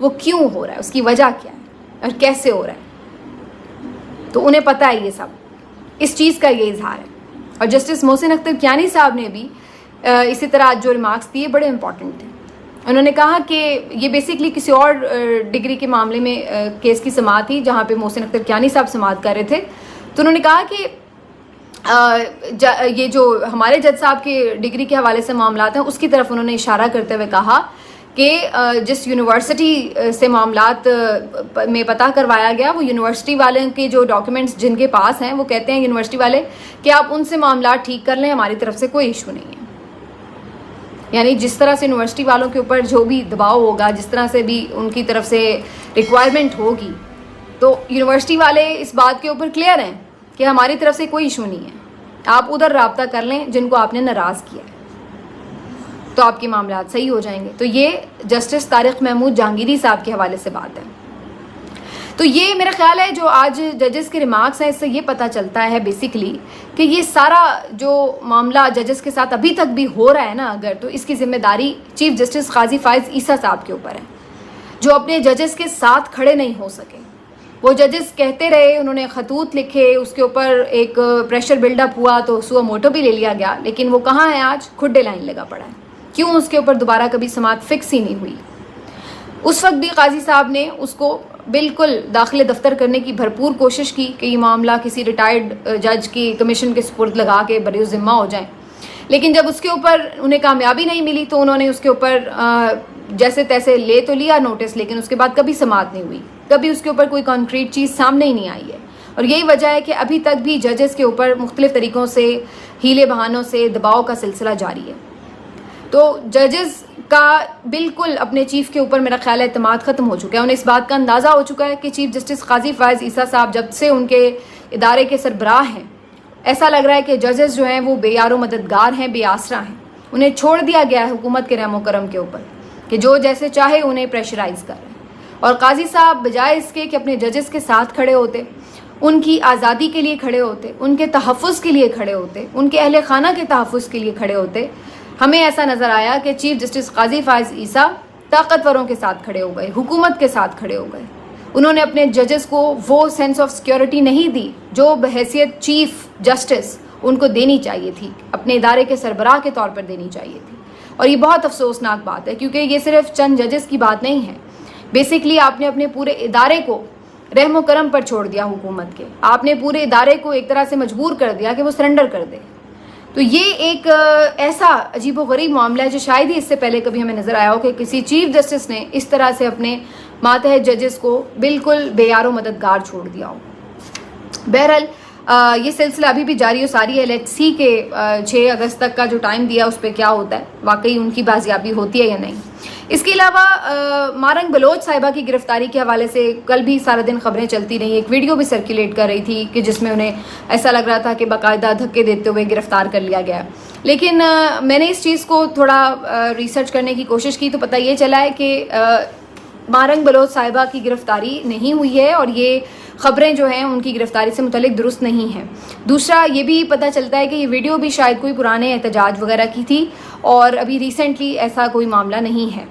وہ کیوں ہو رہا ہے, اس کی وجہ کیا ہے اور کیسے ہو رہا ہے. تو انہیں پتہ ہے یہ سب, اس چیز کا یہ اظہار ہے. اور جسٹس محسن اختر کیانی صاحب نے بھی اسی طرح جو ریمارکس دیے بڑے امپورٹنٹ تھے. انہوں نے کہا کہ یہ بیسکلی کسی اور ڈگری کے معاملے میں کیس کی سماعت تھی جہاں پہ محسن اختر کیانی صاحب سماعت کر رہے تھے. تو انہوں نے کہا کہ یہ جو ہمارے جج صاحب کے ڈگری کے حوالے سے معاملات ہیں اس کی طرف انہوں نے اشارہ کرتے ہوئے کہا کہ جس یونیورسٹی سے معاملات میں پتہ کروایا گیا وہ یونیورسٹی والے کے جو ڈاکیومنٹس جن کے پاس ہیں وہ کہتے ہیں یونیورسٹی والے کہ آپ ان سے معاملات ٹھیک کر لیں, ہماری طرف سے کوئی ایشو نہیں ہے. یعنی جس طرح سے یونیورسٹی والوں کے اوپر جو بھی دباؤ ہوگا, جس طرح سے بھی ان کی طرف سے ریکوائرمنٹ ہوگی, تو یونیورسٹی والے اس بات کے اوپر کلیئر ہیں کہ ہماری طرف سے کوئی ایشو نہیں ہے, آپ ادھر رابطہ کر لیں جن کو آپ نے ناراض کیا ہے تو آپ کے معاملات صحیح ہو جائیں گے. تو یہ جسٹس طارق محمود جہانگیری صاحب کے حوالے سے بات ہے. تو یہ میرا خیال ہے جو آج ججز کے ریمارکس ہیں اس سے یہ پتہ چلتا ہے بیسیکلی کہ یہ سارا جو معاملہ ججز کے ساتھ ابھی تک بھی ہو رہا ہے نا اگر, تو اس کی ذمہ داری چیف جسٹس قاضی فائز عیسیٰ صاحب کے اوپر ہے جو اپنے ججز کے ساتھ کھڑے نہیں ہو سکے. وہ ججز کہتے رہے, انہوں نے خطوط لکھے, اس کے اوپر ایک پریشر بلڈ اپ ہوا تو سو موٹو بھی لے لیا گیا, لیکن وہ کہاں ہے آج؟ کھڈے لائن لگا پڑا ہے. کیوں؟ اس کے اوپر دوبارہ کبھی سماعت فکس ہی نہیں ہوئی. اس وقت بھی قاضی صاحب نے اس کو بالکل داخل دفتر کرنے کی بھرپور کوشش کی کہ یہ معاملہ کسی ریٹائرڈ جج کی کمیشن کے سپرد لگا کے بری ذمہ ہو جائیں, لیکن جب اس کے اوپر انہیں کامیابی نہیں ملی تو انہوں نے اس کے اوپر جیسے تیسے لے تو لیا نوٹس, لیکن اس کے بعد کبھی سماعت نہیں ہوئی, کبھی اس کے اوپر کوئی کانکریٹ چیز سامنے ہی نہیں آئی ہے. اور یہی وجہ ہے کہ ابھی تک بھی ججز کے اوپر مختلف طریقوں سے ہیلے بہانوں سے دباؤ کا سلسلہ جاری ہے. تو ججز کا بالکل اپنے چیف کے اوپر میرا خیال ہے اعتماد ختم ہو چکا ہے. انہیں اس بات کا اندازہ ہو چکا ہے کہ چیف جسٹس قاضی فائز عیسیٰ صاحب جب سے ان کے ادارے کے سربراہ ہیں, ایسا لگ رہا ہے کہ ججز جو ہیں وہ بے یار و مددگار ہیں, بے آسرا ہیں. انہیں چھوڑ دیا گیا ہے حکومت کے رحم و کرم کے اوپر کہ جو جیسے چاہے انہیں پریشرائز کر رہے ہیں. اور قاضی صاحب بجائے اس کے کہ اپنے ججز کے ساتھ کھڑے ہوتے, ان کی آزادی کے لیے کھڑے ہوتے, ان کے تحفظ کے لیے کھڑے ہوتے, ان کے اہل خانہ کے تحفظ کے لیے کھڑے ہوتے, ہمیں ایسا نظر آیا کہ چیف جسٹس قاضی فائز عیسیٰ طاقتوروں کے ساتھ کھڑے ہو گئے, حکومت کے ساتھ کھڑے ہو گئے. انہوں نے اپنے ججز کو وہ سینس آف سیکیورٹی نہیں دی جو بحیثیت چیف جسٹس ان کو دینی چاہیے تھی, اپنے ادارے کے سربراہ کے طور پر دینی چاہیے تھی. اور یہ بہت افسوسناک بات ہے کیونکہ یہ صرف چند ججز کی بات نہیں ہے. بیسکلی آپ نے اپنے پورے ادارے کو رحم و کرم پر چھوڑ دیا حکومت کے, آپ نے پورے ادارے کو ایک طرح سے مجبور کر دیا کہ وہ سرنڈر کر دے. تو یہ ایک ایسا عجیب و غریب معاملہ ہے جو شاید ہی اس سے پہلے کبھی ہمیں نظر آیا ہو کہ کسی چیف جسٹس نے اس طرح سے اپنے ماتحت ججز کو بالکل بے یار و مددگار چھوڑ دیا ہو. بہرحال یہ سلسلہ ابھی بھی جاری و ساری ہے. لیٹس سی کہ 6 اگست تک کا جو ٹائم دیا اس پہ کیا ہوتا ہے, واقعی ان کی بازیابی ہوتی ہے یا نہیں. اس کے علاوہ مارنگ بلوچ صاحبہ کی گرفتاری کے حوالے سے کل بھی سارا دن خبریں چلتی رہیں. ایک ویڈیو بھی سرکولیٹ کر رہی تھی کہ جس میں انہیں ایسا لگ رہا تھا کہ باقاعدہ دھکے دیتے ہوئے گرفتار کر لیا گیا. لیکن میں نے اس چیز کو تھوڑا ریسرچ کرنے کی کوشش کی تو پتہ یہ چلا ہے کہ مارنگ بلوچ صاحبہ کی گرفتاری نہیں ہوئی ہے اور یہ خبریں جو ہیں ان کی گرفتاری سے متعلق درست نہیں ہیں. دوسرا یہ بھی پتہ چلتا ہے کہ یہ ویڈیو بھی شاید کوئی پرانے احتجاج وغیرہ کی تھی اور ابھی ریسنٹلی ایسا کوئی معاملہ نہیں ہے.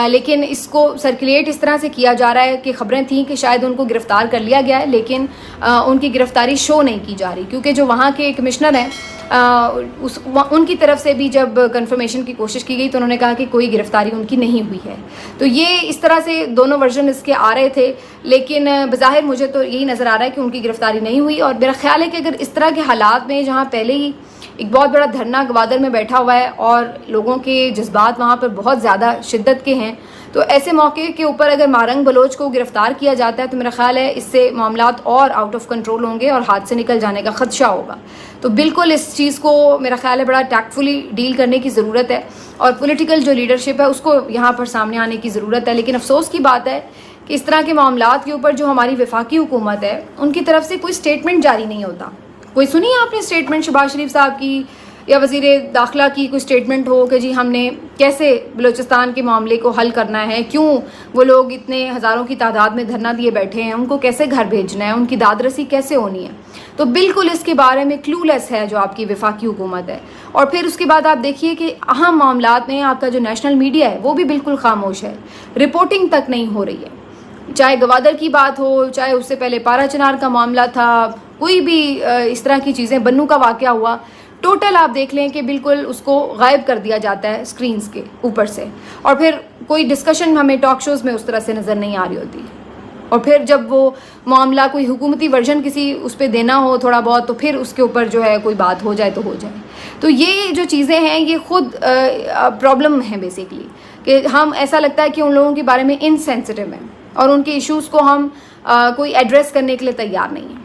لیکن اس کو سرکولیٹ اس طرح سے کیا جا رہا ہے کہ خبریں تھیں کہ شاید ان کو گرفتار کر لیا گیا ہے, لیکن ان کی گرفتاری شو نہیں کی جا رہی کیونکہ جو وہاں کے کمشنر ہیں ان کی طرف سے بھی جب کنفرمیشن کی کوشش کی گئی تو انہوں نے کہا کہ کوئی گرفتاری ان کی نہیں ہوئی ہے. تو یہ اس طرح سے دونوں ورژن اس کے آ رہے تھے, لیکن بظاہر مجھے تو یہی نظر آ رہا ہے کہ ان کی گرفتاری نہیں ہوئی. اور میرا خیال ہے کہ اگر اس طرح کے حالات میں جہاں پہلے ہی ایک بہت بڑا دھرنا گوادر میں بیٹھا ہوا ہے اور لوگوں کے جذبات وہاں پر بہت زیادہ شدت کے ہیں, تو ایسے موقع کے اوپر اگر مارنگ بلوچ کو گرفتار کیا جاتا ہے تو میرا خیال ہے اس سے معاملات اور آؤٹ آف کنٹرول ہوں گے اور ہاتھ سے نکل جانے کا خدشہ ہوگا. تو بالکل اس چیز کو میرا خیال ہے بڑا ٹیکٹفلی ڈیل کرنے کی ضرورت ہے اور پولیٹیکل جو لیڈرشپ ہے اس کو یہاں پر سامنے آنے کی ضرورت ہے. لیکن افسوس کی بات ہے کہ اس طرح کے معاملات کے اوپر جو ہماری وفاقی حکومت ہے ان کی طرف سے کوئی سٹیٹمنٹ جاری نہیں ہوتا. کوئی سنی ہے آپ نے سٹیٹمنٹ شہباز شریف صاحب کی یا وزیر داخلہ کی کوئی اسٹیٹمنٹ ہو کہ جی ہم نے کیسے بلوچستان کے معاملے کو حل کرنا ہے، کیوں وہ لوگ اتنے ہزاروں کی تعداد میں دھرنا دیے بیٹھے ہیں، ان کو کیسے گھر بھیجنا ہے، ان کی داد رسی کیسے ہونی ہے، تو بالکل اس کے بارے میں کلو لیس ہے جو آپ کی وفاقی حکومت ہے. اور پھر اس کے بعد آپ دیکھیے کہ اہم معاملات میں آپ کا جو نیشنل میڈیا ہے وہ بھی بالکل خاموش ہے، رپورٹنگ تک نہیں ہو رہی ہے. چاہے گوادر کی بات ہو، چاہے اس سے پہلے پارا چنار کا معاملہ تھا، کوئی بھی اس طرح کی چیزیں، بنو کا واقعہ ہوا، ٹوٹل آپ دیکھ لیں کہ بالکل اس کو غائب کر دیا جاتا ہے اسکرینز کے اوپر سے. اور پھر کوئی ڈسکشن ہمیں ٹاک شوز میں اس طرح سے نظر نہیں آ رہی ہوتی. اور پھر جب وہ معاملہ کوئی حکومتی ورژن کسی اس پہ دینا ہو تھوڑا بہت، تو پھر اس کے اوپر جو ہے کوئی بات ہو جائے تو ہو جائے. تو یہ جو چیزیں ہیں یہ خود پرابلم ہیں بیسیکلی، کہ ہم ایسا لگتا ہے کہ ان لوگوں کے بارے میں انسینسٹیو ہیں اور ان کے ایشوز کو ہم کوئی ایڈریس کرنے کے لیے تیار نہیں ہیں.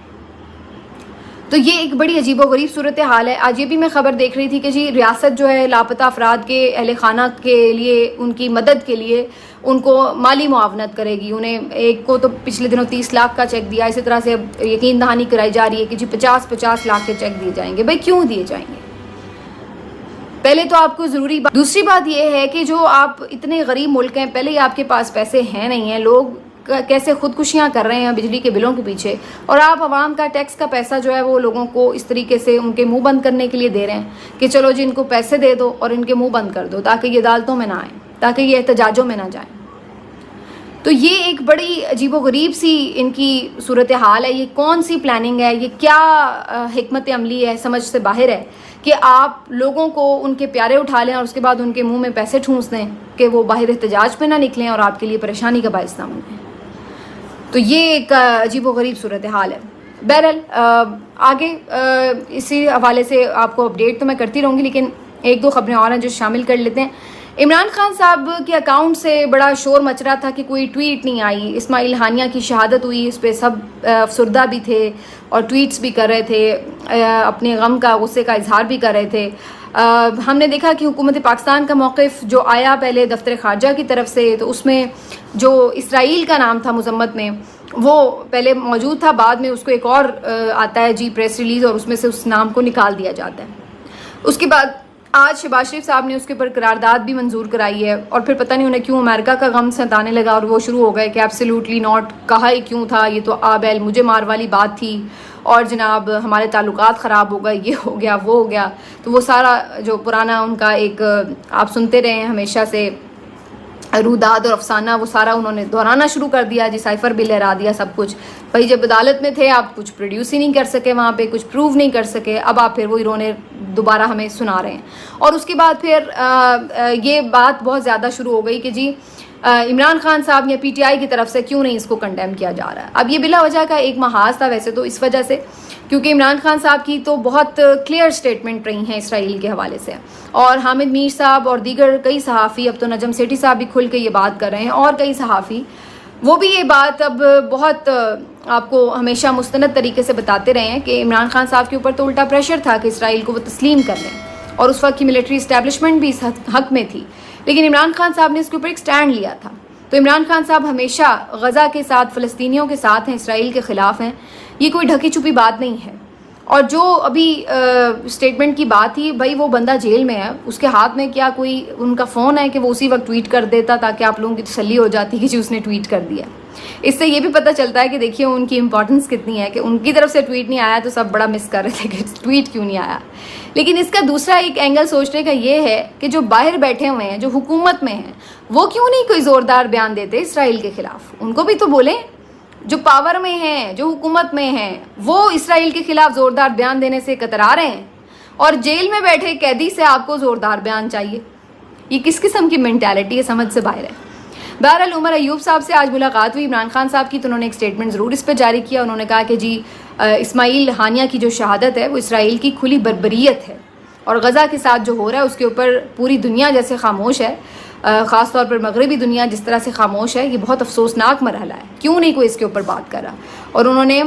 تو یہ ایک بڑی عجیب و غریب صورتحال ہے. آج یہ بھی میں خبر دیکھ رہی تھی کہ جی ریاست جو ہے لاپتہ افراد کے اہل خانہ کے لیے، ان کی مدد کے لیے ان کو مالی معاونت کرے گی. انہیں ایک کو تو پچھلے دنوں 30 لاکھ کا چیک دیا، اسی طرح سے اب یقین دہانی کرائی جا رہی ہے کہ جی 50 لاکھ کے چیک دیے جائیں گے. بھائی کیوں دیے جائیں گے؟ پہلے تو آپ کو ضروری دوسری بات یہ ہے کہ جو آپ اتنے غریب ملک ہیں، پہلے ہی آپ کے پاس پیسے ہیں نہیں ہیں، لوگ کیسے خودکشیاں کر رہے ہیں بجلی کے بلوں کے پیچھے، اور آپ عوام کا ٹیکس کا پیسہ جو ہے وہ لوگوں کو اس طریقے سے ان کے منہ بند کرنے کے لیے دے رہے ہیں کہ چلو جی ان کو پیسے دے دو اور ان کے منہ بند کر دو تاکہ یہ عدالتوں میں نہ آئیں، تاکہ یہ احتجاجوں میں نہ جائیں. تو یہ ایک بڑی عجیب و غریب سی ان کی صورتحال ہے. یہ کون سی پلاننگ ہے، یہ کیا حکمت عملی ہے، سمجھ سے باہر ہے کہ آپ لوگوں کو ان کے پیارے اٹھا لیں اور اس کے بعد ان کے منہ میں پیسے ٹھونس دیں کہ وہ باہر احتجاج پہ نہ نکلیں اور آپ کے لیے پریشانی کا باعث نہ بنیں. تو یہ ایک عجیب و غریب صورتحال ہے. بہرحال آگے اسی حوالے سے آپ کو اپڈیٹ تو میں کرتی رہوں گی، لیکن ایک دو خبریں اور ہیں جو شامل کر لیتے ہیں. عمران خان صاحب کے اکاؤنٹ سے بڑا شور مچ رہا تھا کہ کوئی ٹویٹ نہیں آئی. اسماعیل ہانیہ کی شہادت ہوئی، اس پہ سب افسردہ بھی تھے اور ٹویٹس بھی کر رہے تھے، اپنے غم کا، غصے کا اظہار بھی کر رہے تھے. ہم نے دیکھا کہ حکومت پاکستان کا موقف جو آیا پہلے دفتر خارجہ کی طرف سے، تو اس میں جو اسرائیل کا نام تھا مذمت میں وہ پہلے موجود تھا، بعد میں اس کو ایک اور آتا ہے جی پریس ریلیز، اور اس میں سے اس نام کو نکال دیا جاتا ہے. اس کے بعد آج شہباز شریف صاحب نے اس کے اوپر قرارداد بھی منظور کرائی ہے، اور پھر پتہ نہیں انہیں کیوں امریکہ کا غم ستانے لگا اور وہ شروع ہو گئے کہ ایبسلیوٹلی ناٹ، کہا ہی کیوں تھا، یہ تو آبیل مجھے مار والی بات تھی، اور جناب ہمارے تعلقات خراب ہو گئے، یہ ہو گیا وہ ہو گیا. تو وہ سارا جو پرانا ان کا ایک آپ سنتے رہے ہیں ہمیشہ سے روداد اور افسانہ، وہ سارا انہوں نے دہرانا شروع کر دیا. جی سائفر بھی لہرا دیا سب کچھ. بھائی جب عدالت میں تھے آپ کچھ پروڈیوس ہی نہیں کر سکے، وہاں پہ کچھ پروو نہیں کر سکے، اب آپ پھر وہی رونے دوبارہ ہمیں سنا رہے ہیں. اور اس کے بعد پھر یہ بات بہت زیادہ شروع ہو گئی کہ جی عمران خان صاحب یا پی ٹی آئی کی طرف سے کیوں نہیں اس کو کنڈیم کیا جا رہا ہے. اب یہ بلا وجہ کا ایک محاذ تھا ویسے تو، اس وجہ سے کیونکہ عمران خان صاحب کی تو بہت کلیئر سٹیٹمنٹ رہی ہیں اسرائیل کے حوالے سے، اور حامد میر صاحب اور دیگر کئی صحافی، اب تو نجم سیٹھی صاحب بھی کھل کے یہ بات کر رہے ہیں، اور کئی صحافی وہ بھی یہ بات اب بہت آپ کو ہمیشہ مستند طریقے سے بتاتے رہے ہیں کہ عمران خان صاحب کے اوپر تو الٹا پریشر تھا کہ اسرائیل کو وہ تسلیم کر لیں، اور اس وقت کی ملٹری اسٹیبلشمنٹ بھی اس حق میں تھی، لیکن عمران خان صاحب نے اس کے اوپر ایک سٹینڈ لیا تھا. تو عمران خان صاحب ہمیشہ غزہ کے ساتھ، فلسطینیوں کے ساتھ ہیں، اسرائیل کے خلاف ہیں. یہ کوئی ڈھکی چھپی بات نہیں ہے. اور جو ابھی سٹیٹمنٹ کی بات تھی، بھائی وہ بندہ جیل میں ہے، اس کے ہاتھ میں کیا کوئی ان کا فون ہے کہ وہ اسی وقت ٹویٹ کر دیتا تاکہ آپ لوگوں کی تسلی ہو جاتی کہ جی اس نے ٹویٹ کر دیا. اس سے یہ بھی پتہ چلتا ہے کہ دیکھیے ان کی امپورٹنس کتنی ہے کہ ان کی طرف سے ٹویٹ نہیں آیا تو سب بڑا مس کر رہے تھے کہ ٹویٹ کیوں نہیں آیا. لیکن اس کا دوسرا ایک اینگل سوچنے کا یہ ہے کہ جو باہر بیٹھے ہوئے ہیں، جو حکومت میں ہیں، وہ کیوں نہیں کوئی زوردار بیان دیتے اسرائیل کے خلاف؟ ان کو بھی تو بولیں. جو پاور میں ہیں، جو حکومت میں ہیں، وہ اسرائیل کے خلاف زوردار بیان دینے سے کترا رہے ہیں، اور جیل میں بیٹھے قیدی سے آپ کو زوردار بیان چاہیے. یہ کس قسم کی مینٹیلٹی ہے، سمجھ سے باہر ہے. بہرحال عمر ایوب صاحب سے آج ملاقات ہوئی عمران خان صاحب کی، تو انہوں نے ایک سٹیٹمنٹ ضرور اس پہ جاری کیا. انہوں نے کہا کہ جی اسماعیل ہانیہ کی جو شہادت ہے وہ اسرائیل کی کھلی بربریت ہے، اور غزہ کے ساتھ جو ہو رہا ہے اس کے اوپر پوری دنیا جیسے خاموش ہے، خاص طور پر مغربی دنیا جس طرح سے خاموش ہے. یہ بہت افسوسناک مرحلہ ہے، کیوں نہیں کوئی اس کے اوپر بات کر رہا. اور انہوں نے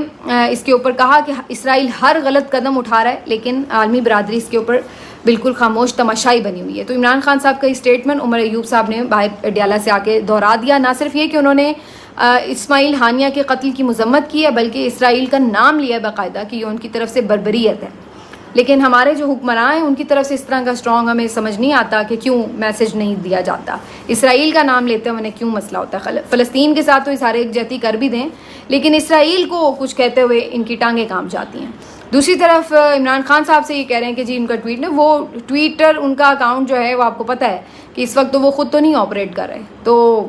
اس کے اوپر کہا کہ اسرائیل ہر غلط قدم اٹھا رہا ہے، لیکن عالمی برادری اس کے اوپر بالکل خاموش تماشائی بنی ہوئی ہے. تو عمران خان صاحب کا یہ سٹیٹمنٹ عمر ایوب صاحب نے باہر ڈیالہ سے آ کے دہرا دیا. نہ صرف یہ کہ انہوں نے اسماعیل ہانیہ کے قتل کی مذمت کی ہے، بلکہ اسرائیل کا نام لیا ہے باقاعدہ کہ یہ ان کی طرف سے بربریت ہے. لیکن ہمارے جو حکمراں ہیں ان کی طرف سے اس طرح کا اسٹرانگ ہمیں سمجھ نہیں آتا کہ کیوں میسج نہیں دیا جاتا. اسرائیل کا نام لیتے ہوئے کیوں مسئلہ ہوتا ہے. فلسطین کے ساتھ تو سارے یکجہتی کر بھی دیں لیکن اسرائیل کو کچھ کہتے ہوئے ان کی ٹانگیں کانپ جاتی ہیں. دوسری طرف عمران خان صاحب سے یہ کہہ رہے ہیں کہ جی ان کا ٹویٹ وہ ٹویٹر ان کا اکاؤنٹ جو ہے وہ آپ کو پتہ ہے کہ اس وقت تو وہ خود تو نہیں آپریٹ کر رہے, تو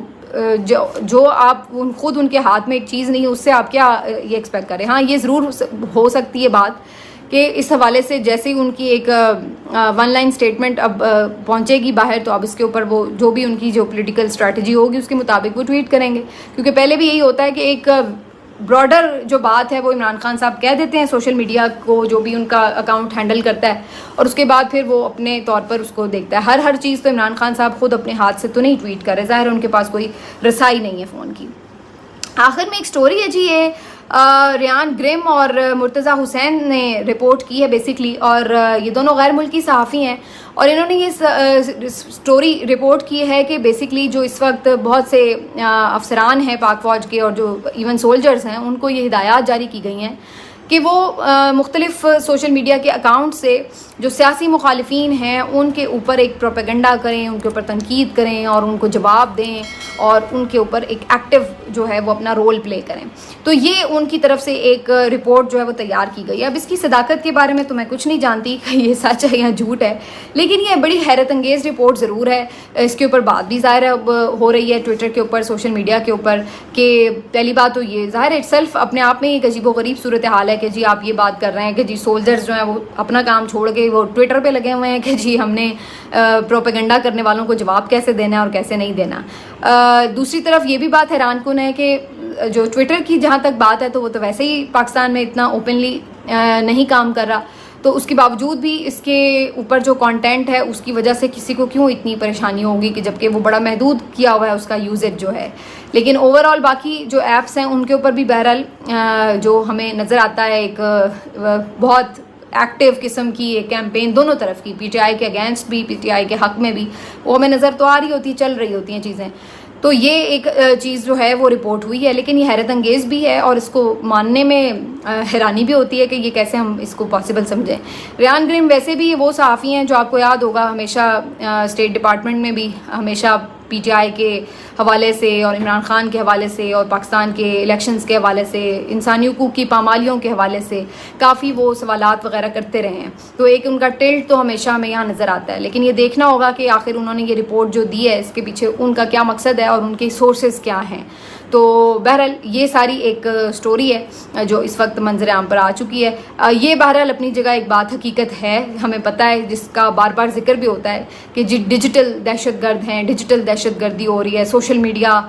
جو آپ خود ان کے ہاتھ میں ایک چیز نہیں ہے اس سے آپ کیا یہ ایکسپیکٹ کریں. ہاں یہ ضرور ہو سکتی ہے بات کہ اس حوالے سے جیسے ہی ان کی ایک ون لائن اسٹیٹمنٹ اب پہنچے گی باہر تو اب اس کے اوپر وہ جو بھی ان کی جو پولیٹیکل اسٹریٹجی ہوگی اس کے مطابق وہ ٹویٹ کریں گے, کیونکہ پہلے بھی یہی ہوتا ہے کہ ایک براڈر جو بات ہے وہ عمران خان صاحب کہہ دیتے ہیں سوشل میڈیا کو جو بھی ان کا اکاؤنٹ ہینڈل کرتا ہے, اور اس کے بعد پھر وہ اپنے طور پر اس کو دیکھتا ہے. ہر چیز تو عمران خان صاحب خود اپنے ہاتھ سے تو نہیں ٹویٹ کر رہے, ظاہر ہے ان کے پاس کوئی رسائی نہیں ہے فون کی. آخر میں ایک سٹوری ہے جی, یہ ریان گرم اور مرتضیٰ حسین نے رپورٹ کی ہے بیسکلی, اور یہ دونوں غیر ملکی صحافی ہیں اور انہوں نے یہ سٹوری رپورٹ کی ہے کہ بیسکلی جو اس وقت بہت سے افسران ہیں پاک فوج کے اور جو ایون سولجرز ہیں ان کو یہ ہدایات جاری کی گئی ہیں کہ وہ مختلف سوشل میڈیا کے اکاؤنٹ سے جو سیاسی مخالفین ہیں ان کے اوپر ایک پروپیگنڈا کریں, ان کے اوپر تنقید کریں اور ان کو جواب دیں اور ان کے اوپر ایک ایکٹیو جو ہے وہ اپنا رول پلے کریں. تو یہ ان کی طرف سے ایک رپورٹ جو ہے وہ تیار کی گئی ہے. اب اس کی صداقت کے بارے میں تو میں کچھ نہیں جانتی کہ یہ سچ ہے یا جھوٹ ہے, لیکن یہ بڑی حیرت انگیز رپورٹ ضرور ہے. اس کے اوپر بات بھی ظاہر ہے ہو رہی ہے ٹویٹر کے اوپر, سوشل میڈیا کے اوپر, کہ پہلی بات تو یہ ظاہر ہے سیلف اپنے آپ میں ایک عجیب و غریب صورتحال ہے کہ جی آپ یہ بات کر رہے ہیں کہ جی سولجرز جو ہیں وہ اپنا کام چھوڑ کے وہ ٹویٹر پہ لگے ہوئے ہیں کہ جی ہم نے پروپیگنڈا کرنے والوں کو جواب کیسے دینا ہے اور کیسے نہیں دینا. دوسری طرف یہ بھی بات حیران کن ہے کہ جو ٹویٹر کی جہاں تک بات ہے تو وہ تو ویسے ہی پاکستان میں اتنا اوپنلی نہیں کام کر رہا, تو اس کے باوجود بھی اس کے اوپر جو کانٹینٹ ہے اس کی وجہ سے کسی کو کیوں اتنی پریشانی ہوگی کہ جبکہ وہ بڑا محدود کیا ہوا ہے اس کا یوزیج جو ہے. لیکن اوور آل باقی جو ایپس ہیں ان کے اوپر بھی بہرحال جو ہمیں نظر آتا ہے ایک بہت ایکٹیو قسم کی ایک کیمپین دونوں طرف کی, پی ٹی آئی کے اگینسٹ بھی پی ٹی آئی کے حق میں بھی, وہ ہمیں نظر تو آ رہی ہوتی, چل رہی ہوتی ہیں چیزیں. تو یہ ایک چیز جو ہے وہ رپورٹ ہوئی ہے, لیکن یہ حیرت انگیز بھی ہے اور اس کو ماننے میں حیرانی بھی ہوتی ہے کہ یہ کیسے ہم اس کو پاسبل سمجھیں. ریان گرم ویسے بھی وہ صحافی ہیں جو آپ کو یاد ہوگا ہمیشہ اسٹیٹ ڈپارٹمنٹ میں بھی ہمیشہ پی ٹی آئی کے حوالے سے اور عمران خان کے حوالے سے اور پاکستان کے الیکشنز کے حوالے سے, انسانی حقوق کی پامالیوں کے حوالے سے کافی وہ سوالات وغیرہ کرتے رہے ہیں. تو ایک ان کا ٹلٹ تو ہمیشہ ہمیں یہاں نظر آتا ہے, لیکن یہ دیکھنا ہوگا کہ آخر انہوں نے یہ رپورٹ جو دی ہے اس کے پیچھے ان کا کیا مقصد ہے اور ان کے سورسز کیا ہیں. تو بہرحال یہ ساری ایک سٹوری ہے جو اس وقت منظر عام پر آ چکی ہے. یہ بہرحال اپنی جگہ ایک بات حقیقت ہے, ہمیں پتہ ہے جس کا بار بار ذکر بھی ہوتا ہے کہ جی ڈیجیٹل دہشت گرد ہیں, ڈیجیٹل دہشت گردی ہو رہی ہے, سوشل میڈیا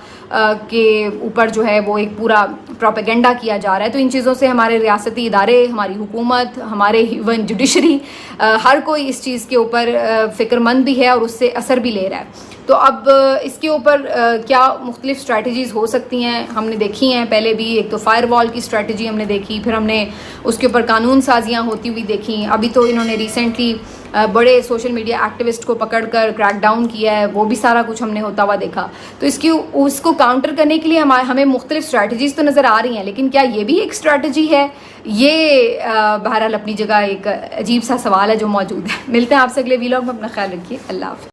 کے اوپر جو ہے وہ ایک پورا پروپیگنڈا کیا جا رہا ہے. تو ان چیزوں سے ہمارے ریاستی ادارے, ہماری حکومت, ہمارے ایون جوڈیشری, ہر کوئی اس چیز کے اوپر فکر مند بھی ہے اور اس سے اثر بھی لے رہا ہے. تو اب اس کے اوپر کیا مختلف اسٹریٹجیز ہو سکتی ہیں ہم نے دیکھی ہیں پہلے بھی. ایک تو فائر وال کی اسٹریٹجی ہم نے دیکھی, پھر ہم نے اس کے اوپر قانون سازیاں ہوتی ہوئی دیکھی. ابھی تو انہوں نے ریسنٹلی بڑے سوشل میڈیا ایکٹیوسٹ کو پکڑ کر کریک ڈاؤن کیا ہے, وہ بھی سارا کچھ ہم نے ہوتا ہوا دیکھا. تو اس کو کاؤنٹر کرنے کے لیے ہمیں مختلف اسٹریٹجیز تو نظر آ رہی ہیں, لیکن کیا یہ بھی ایک اسٹریٹجی ہے؟ یہ بہرحال اپنی جگہ ایک عجیب سا سوال ہے جو موجود ہے. ملتے ہیں آپ سے اگلے ویلاگ میں, اپنا خیال رکھیے, اللہ حافظ.